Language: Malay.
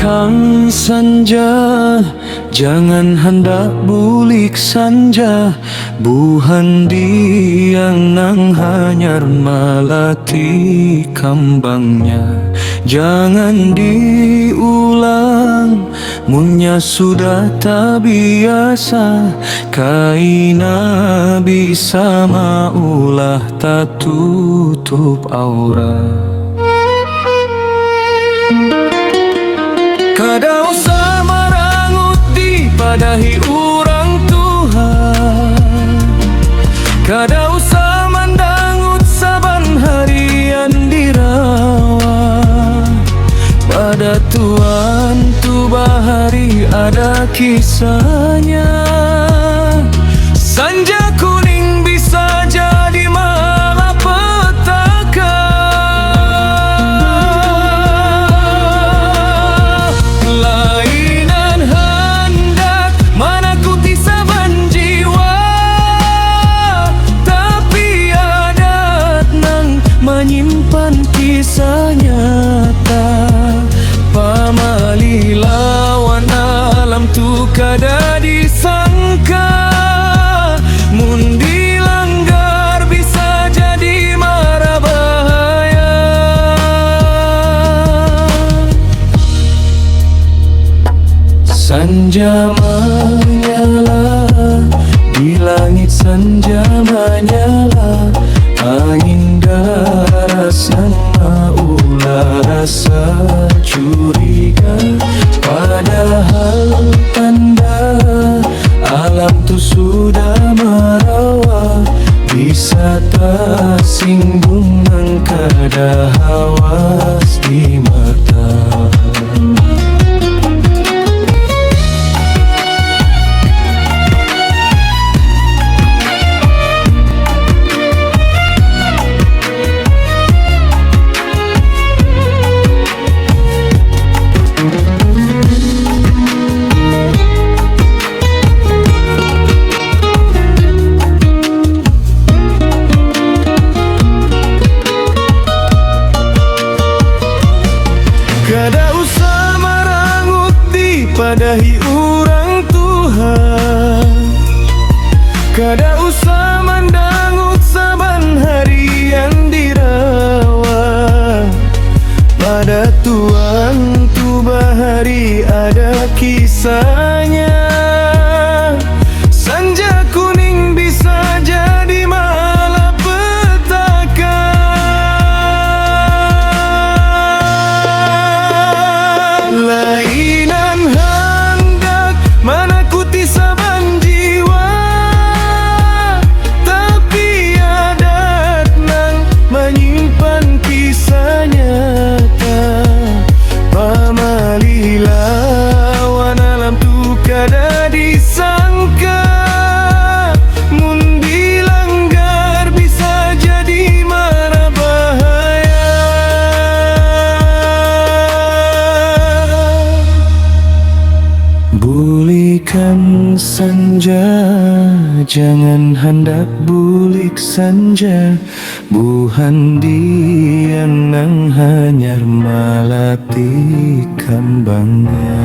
Kang sanja, jangan hendak bulik sanja. Buhan diang nang hanyar malati kambangnya. Jangan diulang, munnya sudah tak biasa. Kaina bisa maulah tak tutup aurat. Kada usah marangut dipadahi urang Tuhan. Kada usah mandangut saban harian dirawa. Pada Tuhan tu bahari ada kisahnya. Sanja kuning bisa jadi malapetaka. Lainan hendak menakuti saban jiwa, tapi adat nang menyimpan kisah nyata. Pamali lawan alam tu kada disangka. Mun dilanggar bisa jadi mara bahaya. Sanja menyala, di langit sanja menyala. Angin deras yang maulah rasa curiga. Padahal tanda alam tu sudah merawa. Bisa tersinggung nang kada hawas di mata. Kada usah marangut dipadahi urang Tuhan. Kada usah mandangut saban harian dirawa. Pada Tuhan tu bahari ada kisahnya. Sanja kuning bisa jadi malapetaka. Lainan hendak menakuti saban jiwa, tapi adat nang menyimpan kisah nyata. Pamali lawan alam tu kada disangka. Mun dilanggar bisa jadi mara bahaya. Bulikan sanja, jangan hendak bulik sanja. Buhan diang nang hanyar malati kambangnya.